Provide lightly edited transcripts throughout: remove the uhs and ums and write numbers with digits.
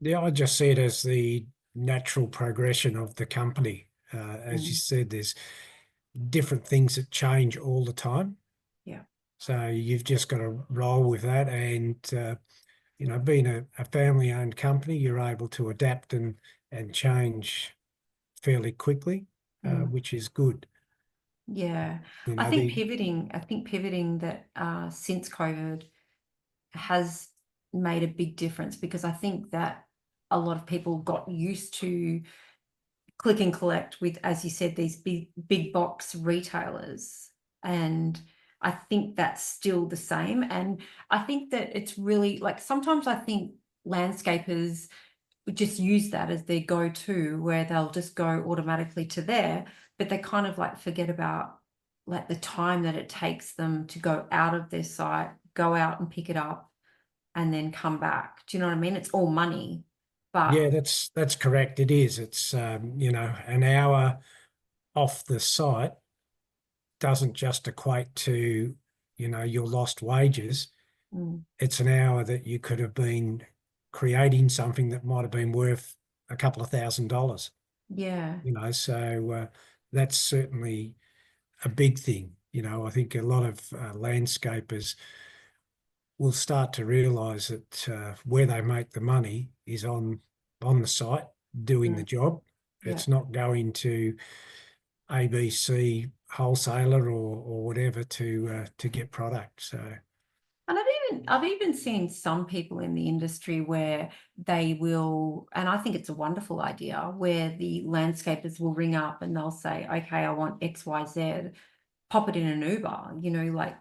Yeah, I just see it as the natural progression of the company. As you Mm, said, there's different things that change all the time. yeah. So you've just got to roll with that. And, being a family-owned company, you're able to adapt and change fairly quickly, Mm. which is good. Yeah, You I know, think the pivoting, that since COVID has made a big difference, because I think that a lot of people got used to click and collect with, as you said, these big box retailers. And I think that's still the same. And I think that it's really like, sometimes I think landscapers would just use that as their go-to, where they'll just go automatically to there, but they kind of like forget about like the time that it takes them to go out of their site, go out and pick it up, and then come back. Do you know what I mean? It's all money, but Yeah, that's correct. It is. It's an hour off the site doesn't just equate to, your lost wages. mm, It's an hour that you could have been creating something that might have been worth a couple of $1,000. yeah. So that's certainly a big thing. I think a lot of landscapers will start to realise that where they make the money is on the site doing Mm, the job. yeah. It's not going to ABC wholesaler or whatever to get product. So And I've even seen some people in the industry where they will, and I think it's a wonderful idea, where the landscapers will ring up and they'll say, okay, I want XYZ, pop it in an Uber, like,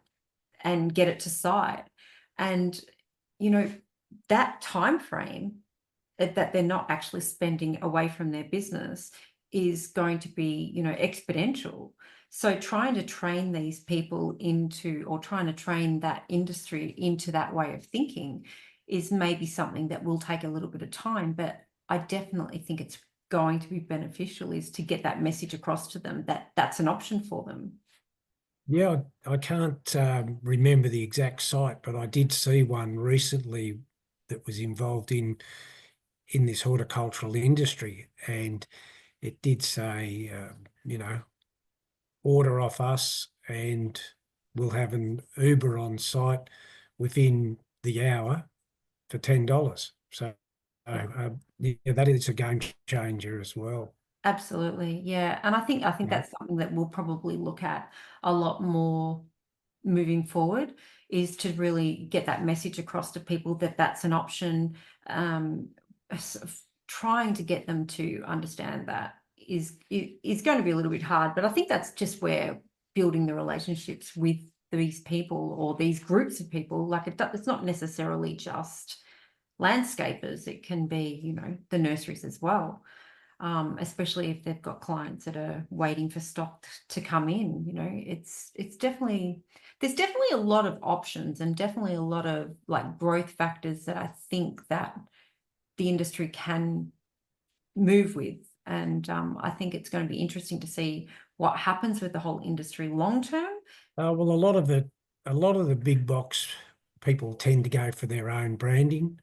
and get it to site. And, you know, that time frame that they're not actually spending away from their business is going to be, exponential. So trying to train these people into, or trying to train that industry into that way of thinking, is maybe something that will take a little bit of time, but I definitely think it's going to be beneficial, is to get that message across to them that that's an option for them. yeah, I can't remember the exact site, but I did see one recently that was involved in this horticultural industry, and it did say, order off us, and we'll have an Uber on site within the hour for $10. So Yeah. yeah, that is a game changer as well. Absolutely. Yeah. And I think Yeah. that's something that we'll probably look at a lot more moving forward, is to really get that message across to people that that's an option. Sort of trying to get them to understand that is going to be a little bit hard, but I think that's just where building the relationships with these people or these groups of people, like it's not necessarily just landscapers, it can be, the nurseries as well, especially if they've got clients that are waiting for stock to come in. It's definitely, there's definitely a lot of options, and definitely a lot of like growth factors that I think that the industry can move with. And I think it's going to be interesting to see what happens with the whole industry long term. Well, a lot of the big box people tend to go for their own branding,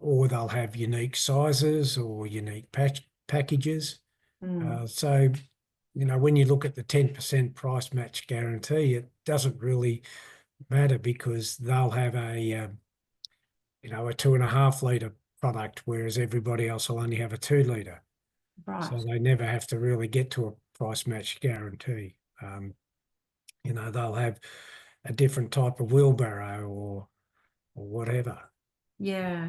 or they'll have unique sizes or unique packages. Mm, So, when you look at the 10% price match guarantee, it doesn't really matter because they'll have a 2.5 litre product, whereas everybody else will only have a 2 litre. So right. they never have to really get to a price match guarantee. They'll have a different type of wheelbarrow or whatever. Yeah.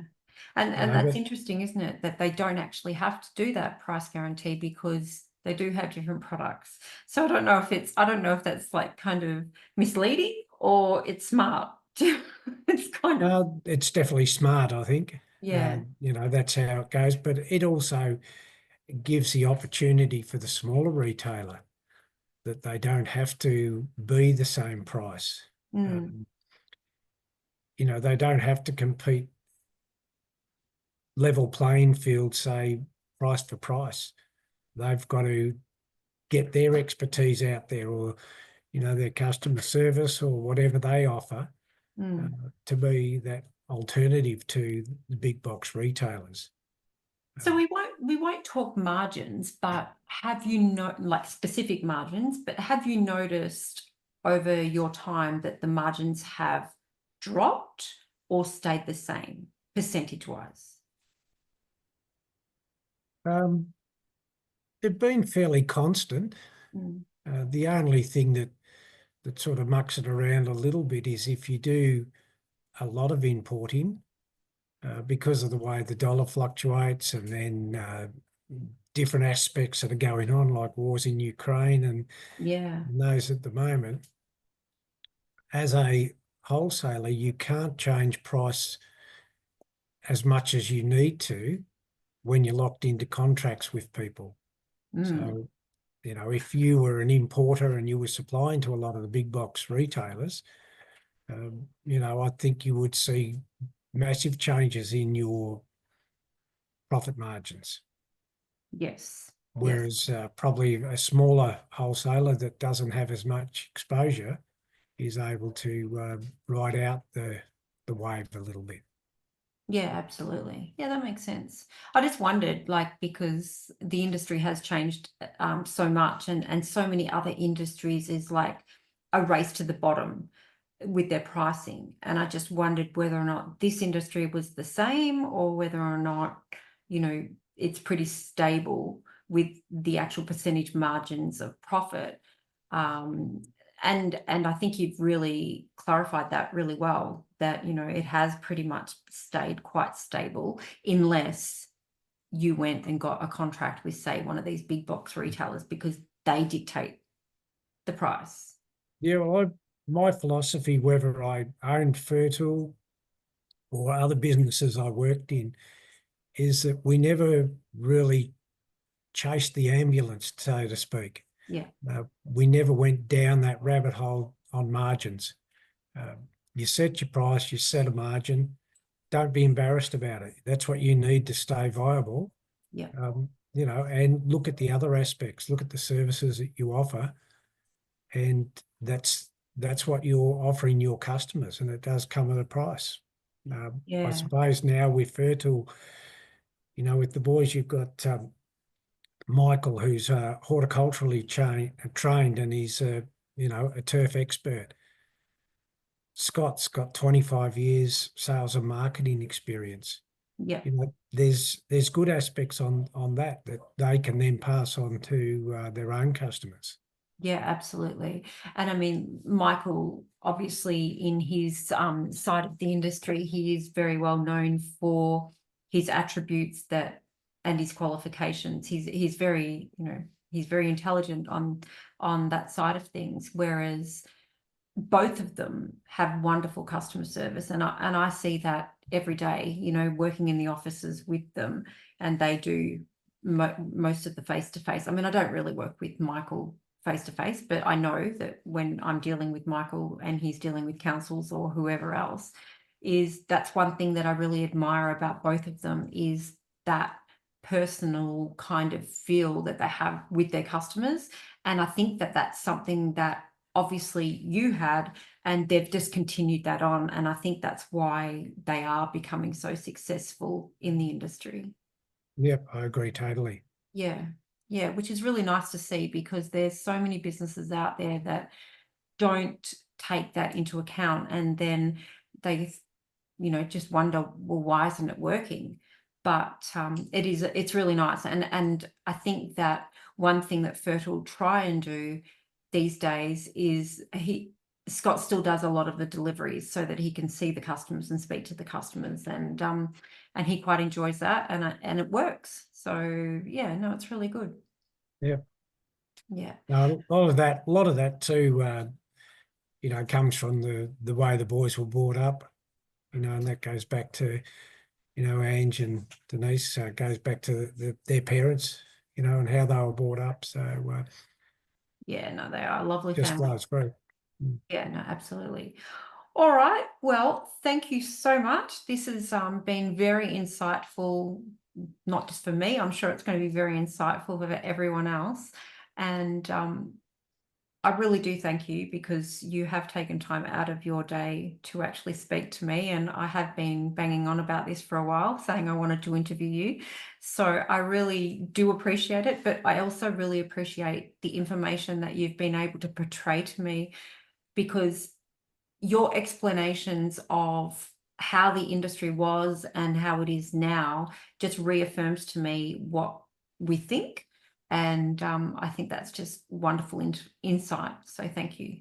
And that's But interesting, isn't it? That they don't actually have to do that price guarantee because they do have different products. So I don't know if that's like kind of misleading or it's smart. It's kind of, it's definitely smart, I think. yeah. That's how it goes. But it also gives the opportunity for the smaller retailer that they don't have to be the same price. Mm, Um, they don't have to compete level playing field, say price for price. They've got to get their expertise out there, or their customer service or whatever they offer, uh, mm. to be that alternative to the big box retailers. So we won't talk margins, but have you like specific margins, but have you noticed over your time that the margins have dropped or stayed the same percentage wise? They've been fairly constant. Mm. The only thing that sort of mucks it around a little bit is if you do a lot of importing, because of the way the dollar fluctuates, and then different aspects that are going on, like wars in Ukraine and Yeah. those at the moment. As a wholesaler, you can't change price as much as you need to when you're locked into contracts with people. Mm. So, if you were an importer and you were supplying to a lot of the big box retailers, I think you would see massive changes in your profit margins. Yes. Yes. Whereas probably a smaller wholesaler that doesn't have as much exposure is able to ride out the wave a little bit. Yeah, absolutely. Yeah, that makes sense. I just wondered, like, because the industry has changed so much, and so many other industries is like a race to the bottom with their pricing. And I just wondered whether or not this industry was the same, or whether or not, it's pretty stable with the actual percentage margins of profit. Um, and I think you've really clarified that really well, that it has pretty much stayed quite stable, unless you went and got a contract with, say, one of these big box retailers, because they dictate the price. Yeah, well, my philosophy, whether I owned Fertile or other businesses I worked in, is that we never really chased the ambulance, so to speak. Yeah. We never went down that rabbit hole on margins. Uh, you set your price, you set a margin. Don't be embarrassed about it. That's what you need to stay viable. Yeah. And look at the other aspects. Look at the services that you offer, and that's what you're offering your customers, and it does come at a price. I Yeah. suppose now with Fertile, with the boys, you've got Michael, who's horticulturally trained, and he's a turf expert. Scott's got 25 years sales and marketing experience. Yeah. There's good aspects on that they can then pass on to their own customers. Yeah, absolutely. And I mean, Michael, obviously in his side of the industry, he is very well known for his attributes and his qualifications. He's very, he's very intelligent on that side of things. Whereas both of them have wonderful customer service, and I see that every day, working in the offices with them, and they do most of the face-to-face. I mean, I don't really work with Michael face-to-face, but I know that when I'm dealing with Michael and he's dealing with councils or whoever else, that's one thing that I really admire about both of them, is that personal kind of feel that they have with their customers. And I think that that's something that obviously you had, and they've just continued that on. And I think that's why they are becoming so successful in the industry. Yep, I agree totally. Yeah. Yeah, which is really nice to see, because there's so many businesses out there that don't take that into account, and then they just wonder, well, why isn't it working? But it's really nice. And I think that one thing that Fertile try and do these days is Scott still does a lot of the deliveries, so that he can see the customers and speak to the customers, and he quite enjoys that, and it works. So yeah, no, it's really good. Yep. Yeah. Now, a lot of that too, comes from the way the boys were brought up, and that goes back to, Ange and Denise, goes back to their parents, and how they were brought up. So Yeah, no, they are a lovely just family. flows through. Yeah, no, absolutely. All right. Well, thank you so much. This has been very insightful, not just for me. I'm sure it's going to be very insightful for everyone else. And I really do thank you, because you have taken time out of your day to actually speak to me, and I have been banging on about this for a while, saying I wanted to interview you. So I really do appreciate it, but I also really appreciate the information that you've been able to portray to me, because your explanations of how the industry was and how it is now just reaffirms to me what we think. And I think that's just wonderful insight. So thank you.